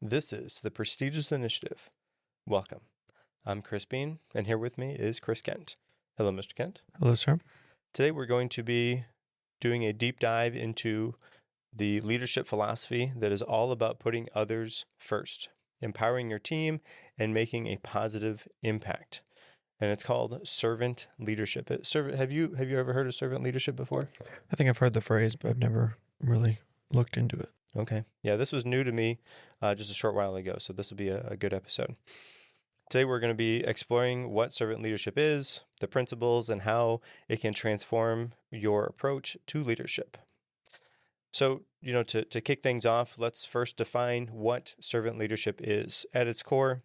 This is the prestigious initiative. Welcome. I'm Chris Beane, and here with me is Chris Kent. Hello, Mr. Kent. Hello, sir. Today we're going to be doing a deep dive into the leadership philosophy that is all about putting others first, empowering your team, and making a positive impact. And it's called servant leadership. Have you ever heard of servant leadership before? I think I've heard the phrase, but I've never really looked into it. Okay. Yeah, this was new to me just a short while ago, so this will be a good episode. Today we're going to be exploring what servant leadership is, the principles, and how it can transform your approach to leadership. So, to kick things off, let's first define what servant leadership is. At its core,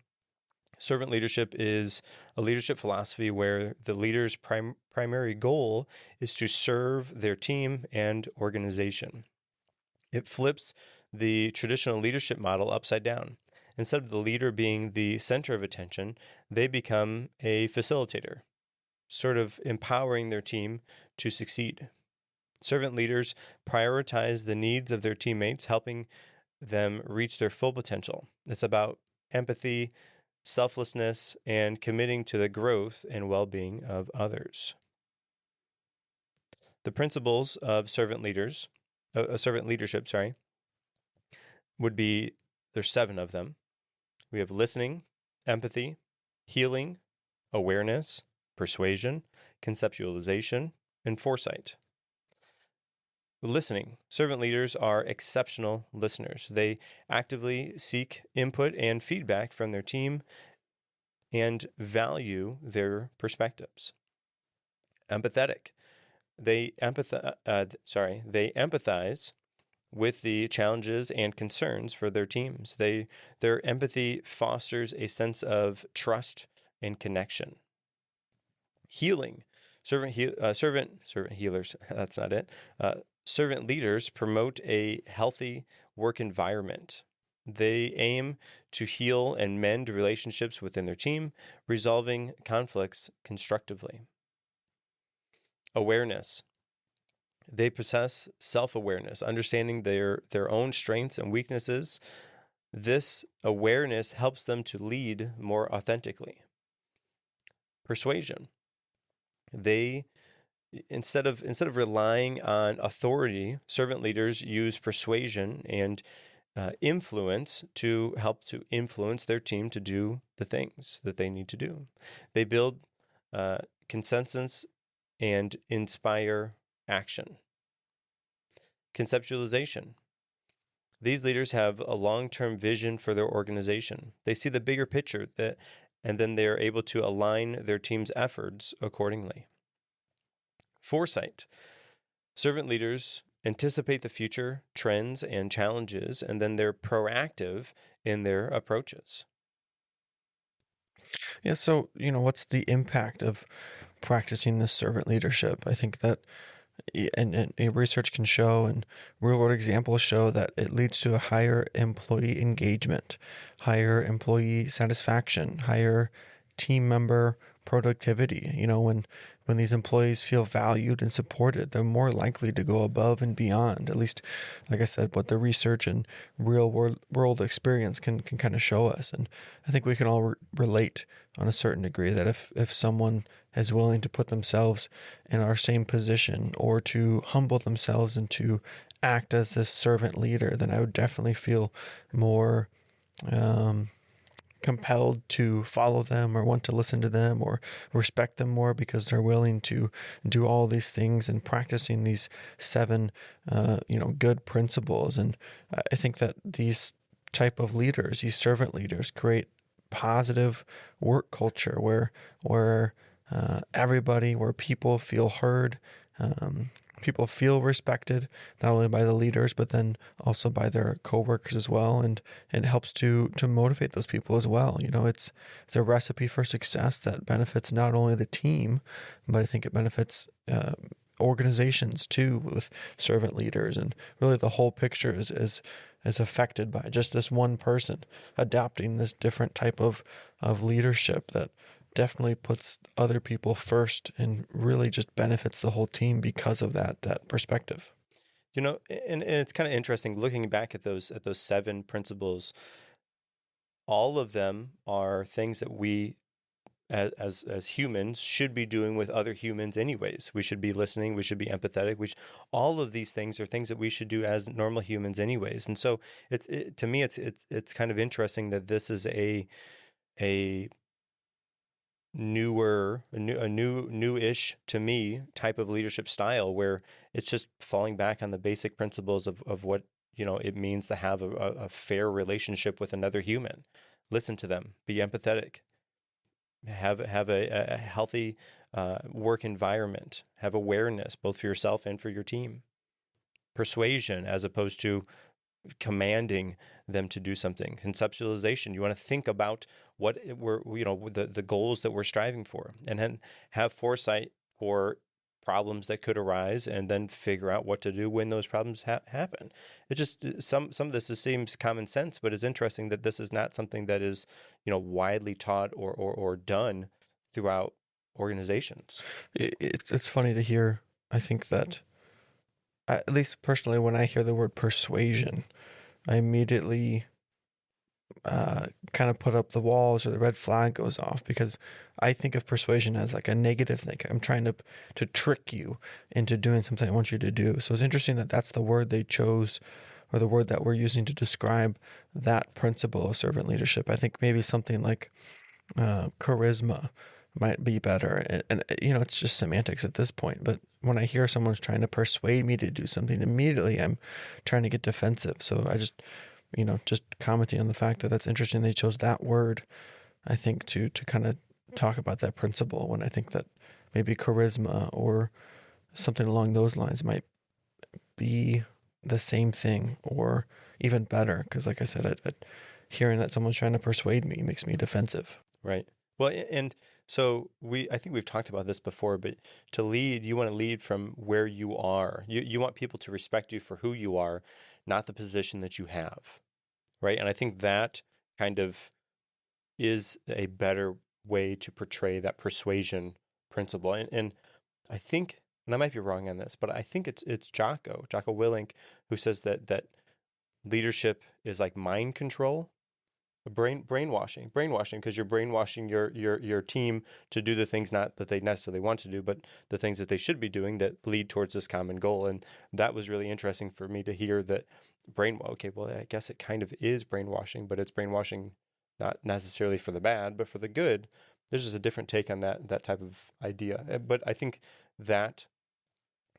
servant leadership is a leadership philosophy where the leader's primary goal is to serve their team and organization. It flips the traditional leadership model upside down. Instead of the leader being the center of attention, they become a facilitator, sort of empowering their team to succeed. Servant leaders prioritize the needs of their teammates, helping them reach their full potential. It's about empathy, selflessness, and committing to the growth and well-being of others. The principles of servant leadership, would be, there's 7 of them. We have listening, empathy, healing, awareness, persuasion, conceptualization, and foresight. Listening. Servant leaders are exceptional listeners. They actively seek input and feedback from their team and value their perspectives. Empathetic. They empathize with the challenges and concerns for their teams. Their empathy fosters a sense of trust and connection. Healing. Servant healers, that's not it. Servant leaders promote a healthy work environment. They aim to heal and mend relationships within their team, resolving conflicts constructively. Awareness. They possess self-awareness, understanding their own strengths and weaknesses. This awareness helps them to lead more authentically. Persuasion. They instead of relying on authority, servant leaders use persuasion and influence to help to influence their team to do the things that they need to do. They build consensus and inspire action. Conceptualization. These leaders have a long-term vision for their organization. They see the bigger picture and then they are able to align their team's efforts accordingly. Foresight. Servant leaders anticipate the future trends and challenges, and then they're proactive in their approaches. Yeah, so, what's the impact of practicing this servant leadership? I think that and research can show and real-world examples show that it leads to a higher employee engagement, higher employee satisfaction, higher team member productivity. When these employees feel valued and supported, they're more likely to go above and beyond. At least, like I said, what the research and real world experience can kind of show us. And I think we can all relate on a certain degree that if someone is willing to put themselves in our same position or to humble themselves and to act as this servant leader, then I would definitely feel more compelled to follow them or want to listen to them or respect them more because they're willing to do all these things and practicing these 7 good principles. And I think that these type of leaders, these servant leaders, create positive work culture where people feel heard, people feel respected, not only by the leaders, but then also by their coworkers as well. And it helps to motivate those people as well. It's a recipe for success that benefits not only the team, but I think it benefits organizations too with servant leaders. And really the whole picture is affected by just this one person adopting this different type of leadership that definitely puts other people first and really just benefits the whole team because of that perspective. And it's kind of interesting looking back at those 7 principles. all of them are things that we as humans should be doing with other humans anyways. We should be listening, we should be empathetic, all of these things are things that we should do as normal humans anyways. And so to me it's kind of interesting that this is a newish to me type of leadership style, where it's just falling back on the basic principles of what it means to have a fair relationship with another human. Listen to them, be empathetic, have a healthy work environment, have awareness both for yourself and for your team. Persuasion as opposed to commanding them to do something. Conceptualization, you want to think about what the goals that we're striving for, and then have foresight for problems that could arise, and then figure out what to do when those problems happen. It just some of this seems common sense, but it's interesting that this is not something that is widely taught or done throughout organizations. It's funny to hear. I think that, at least personally, when I hear the word persuasion, I immediately kind of put up the walls, or the red flag goes off, because I think of persuasion as like a negative thing. I'm trying to trick you into doing something I want you to do. So it's interesting that that's the word they chose, or the word that we're using to describe that principle of servant leadership. I think maybe something like charisma might be better. And it's just semantics at this point. But when I hear someone's trying to persuade me to do something, immediately I'm trying to get defensive. So I just commenting on the fact that that's interesting they chose that word, I think, to kind of talk about that principle, when I think that maybe charisma or something along those lines might be the same thing, or even better. Because like I said, hearing that someone's trying to persuade me makes me defensive. Right. Well, and so I think we've talked about this before, but to lead, you want to lead from where you are. You want people to respect you for who you are, not the position that you have. Right. And I think that kind of is a better way to portray that persuasion principle. And I think, and I might be wrong on this, but I think it's Jocko Willink, who says that leadership is like mind control. Brainwashing, because you're brainwashing your team to do the things not that they necessarily want to do, but the things that they should be doing that lead towards this common goal. And that was really interesting for me to hear that I guess it kind of is brainwashing, but it's brainwashing not necessarily for the bad, but for the good. There's just a different take on that type of idea. But I think that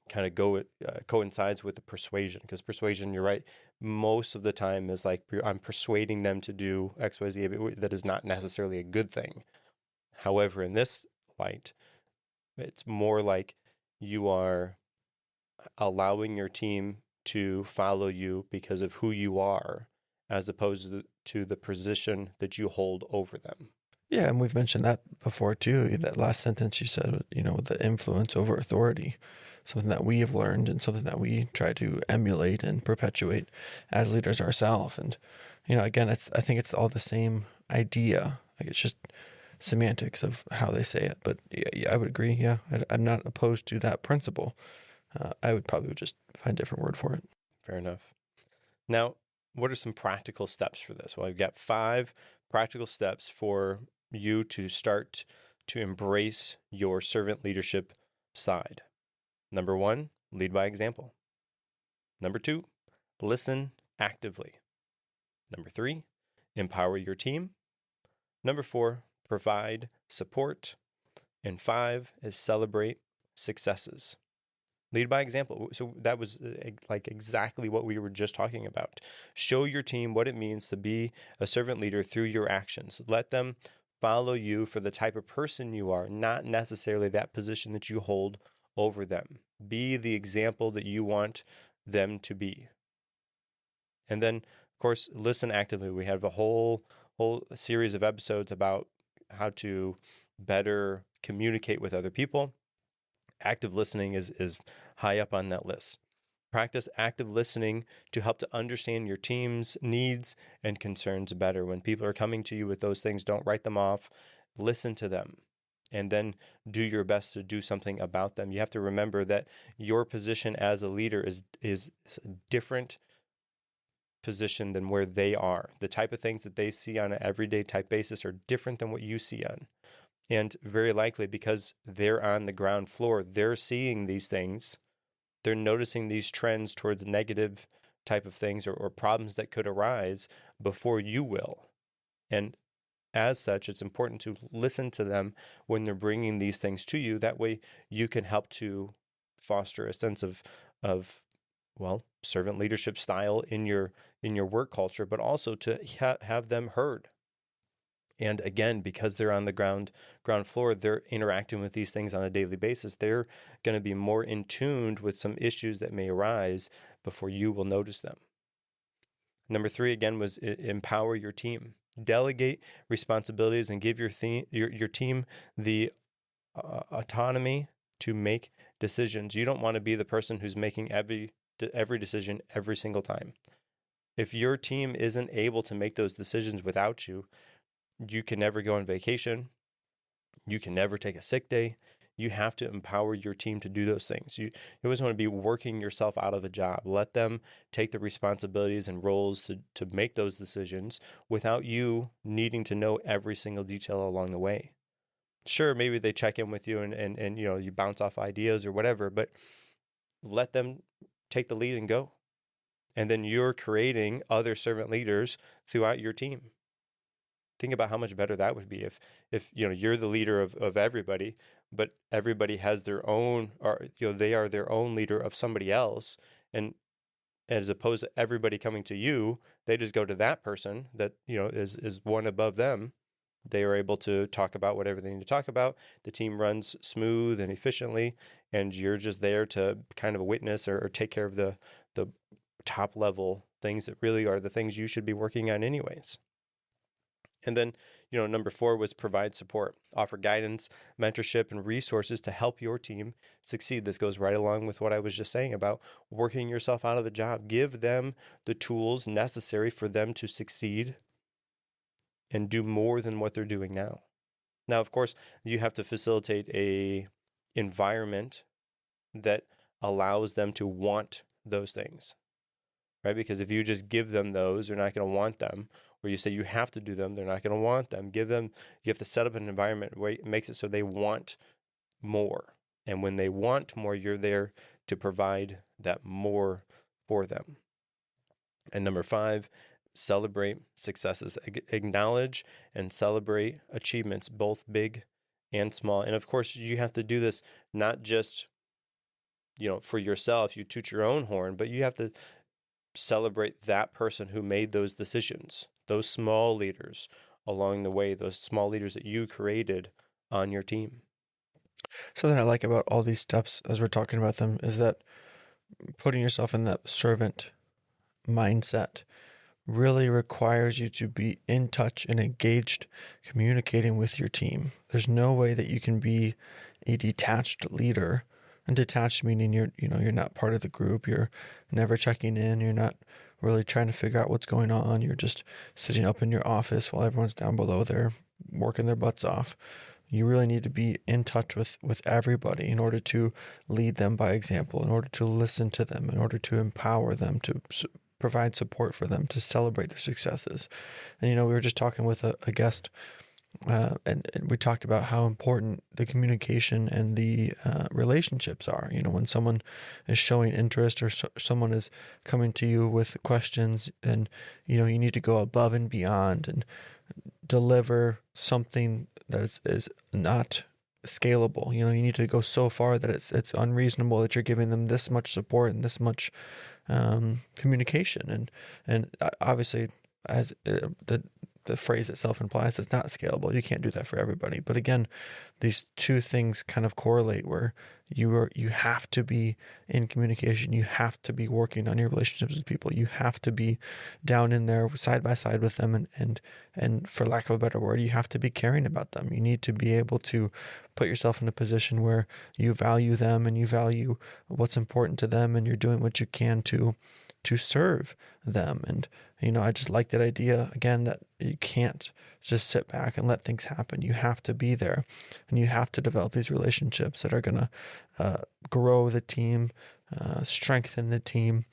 kind of coincides with the persuasion, because persuasion, you're right, most of the time is like I'm persuading them to do X, Y, Z. That is not necessarily a good thing. However, in this light, it's more like you are allowing your team to follow you because of who you are, as opposed to the position that you hold over them. Yeah, and we've mentioned that before too. That last sentence you said, the influence over authority, something that we have learned and something that we try to emulate and perpetuate as leaders ourselves. And, again, I think it's all the same idea. Like, it's just semantics of how they say it. But yeah, I would agree. Yeah, I'm not opposed to that principle. I would probably just find a different word for it. Fair enough. Now, what are some practical steps for this? Well, I've got 5 practical steps for you to start to embrace your servant leadership side. Number 1, lead by example. Number 2, listen actively. Number 3, empower your team. Number 4, provide support. And 5 is celebrate successes. Lead by example. So that was like exactly what we were just talking about. Show your team what it means to be a servant leader through your actions. Let them follow you for the type of person you are, not necessarily that position that you hold over them. Be the example that you want them to be. And then, of course, listen actively. We have a whole series of episodes about how to better communicate with other people. Active listening is high up on that list. Practice active listening to help to understand your team's needs and concerns better. When people are coming to you with those things, don't write them off. Listen to them, and then do your best to do something about them. You have to remember that your position as a leader is different position than where they are. The type of things that they see on an everyday type basis are different than what you see on. And very likely because they're on the ground floor, they're seeing these things. They're noticing these trends towards negative type of things or problems that could arise before you will. And as such, it's important to listen to them when they're bringing these things to you. That way you can help to foster a sense of servant leadership style in your work culture, but also to have them heard. And again, because they're on the ground floor, they're interacting with these things on a daily basis. They're going to be more in tune with some issues that may arise before you will notice them. Number 3, again, was empower your team. Delegate responsibilities and give your team the autonomy to make decisions. You don't want to be the person who's making every decision every single time. If your team isn't able to make those decisions without you, you can never go on vacation. You can never take a sick day. You have to empower your team to do those things. You always want to be working yourself out of a job. Let them take the responsibilities and roles to make those decisions without you needing to know every single detail along the way. Sure, maybe they check in with you and you bounce off ideas or whatever, but let them take the lead and go. And then you're creating other servant leaders throughout your team. Think about how much better that would be if you're the leader of everybody, but everybody has their own, or they are their own leader of somebody else, and as opposed to everybody coming to you, they just go to that person that is one above them. They are able to talk about whatever they need to talk about. The team runs smooth and efficiently, and you're just there to kind of witness or take care of the top level things that really are the things you should be working on anyways. And then, number 4 was provide support, offer guidance, mentorship, and resources to help your team succeed. This goes right along with what I was just saying about working yourself out of a job. Give them the tools necessary for them to succeed and do more than what they're doing now. Now, of course, you have to facilitate a environment that allows them to want those things, right? Because if you just give them those, they're not going to want them. Or you say you have to do them, they're not going to want them. You have to set up an environment where it makes it so they want more. And when they want more, you're there to provide that more for them. And number 5, celebrate successes. Acknowledge and celebrate achievements, both big and small. And of course, you have to do this not just, for yourself, you toot your own horn, but you have to celebrate that person who made those decisions, those small leaders along the way, those small leaders that you created on your team. Something I like about all these steps as we're talking about them is that putting yourself in that servant mindset really requires you to be in touch and engaged, communicating with your team. There's no way that you can be a detached leader. And detached meaning you're not part of the group. You're never checking in. You're not really trying to figure out what's going on. You're just sitting up in your office while everyone's down below there working their butts off. You really need to be in touch with everybody in order to lead them by example, in order to listen to them, in order to empower them, to provide support for them, to celebrate their successes. And, we were just talking with a guest and we talked about how important the communication and the relationships are. When someone is showing interest or someone is coming to you with questions, and you need to go above and beyond and deliver something that is not scalable. You need to go so far that it's unreasonable that you're giving them this much support and this much communication, and obviously as the phrase itself implies, it's not scalable. You can't do that for everybody. But again, these two things kind of correlate where you have to be in communication. You have to be working on your relationships with people. You have to be down in there side by side with them. And for lack of a better word, you have to be caring about them. You need to be able to put yourself in a position where you value them and you value what's important to them, and you're doing what you can to serve them. And, I just like that idea, again, that you can't just sit back and let things happen. You have to be there, and you have to develop these relationships that are going to grow the team, strengthen the team,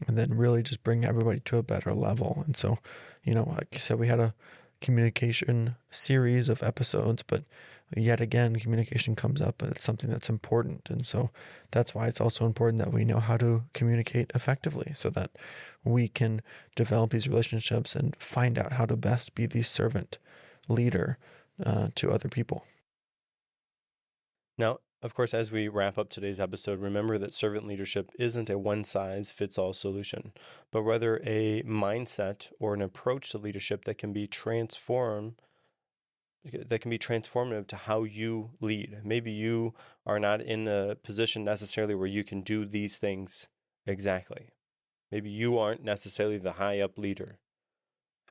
and then really just bring everybody to a better level. And so, like you said, we had a communication series of episodes, but yet again, communication comes up, and it's something that's important. And so that's why it's also important that we know how to communicate effectively so that we can develop these relationships and find out how to best be the servant leader to other people. Now, of course, as we wrap up today's episode, remember that servant leadership isn't a one-size-fits-all solution, but rather a mindset or an approach to leadership that can be transformative to how you lead. Maybe you are not in a position necessarily where you can do these things exactly. Maybe you aren't necessarily the high-up leader.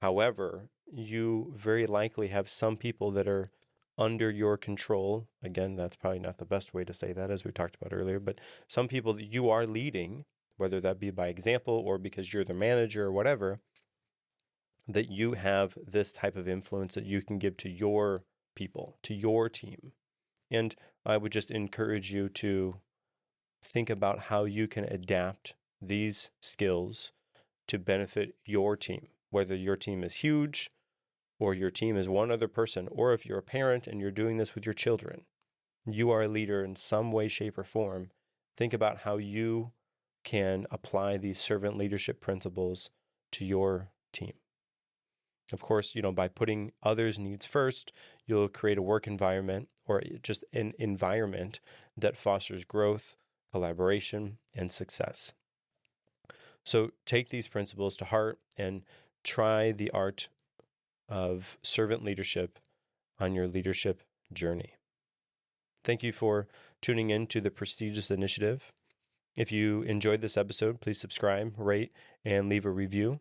However, you very likely have some people that are under your control. Again, that's probably not the best way to say that, as we talked about earlier, but some people that you are leading, whether that be by example or because you're the manager or whatever, that you have this type of influence that you can give to your people, to your team. And I would just encourage you to think about how you can adapt these skills to benefit your team, whether your team is huge or your team is one other person, or if you're a parent and you're doing this with your children, you are a leader in some way, shape, or form. Think about how you can apply these servant leadership principles to your team. Of course, by putting others' needs first, you'll create a work environment or just an environment that fosters growth, collaboration, and success. So take these principles to heart and try the art of servant leadership on your leadership journey. Thank you for tuning in to the prestigious initiative. If you enjoyed this episode, please subscribe, rate, and leave a review.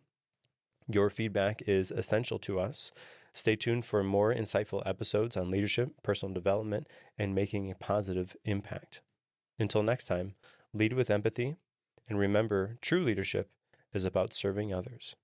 Your feedback is essential to us. Stay tuned for more insightful episodes on leadership, personal development, and making a positive impact. Until next time, lead with empathy, and remember, true leadership is about serving others.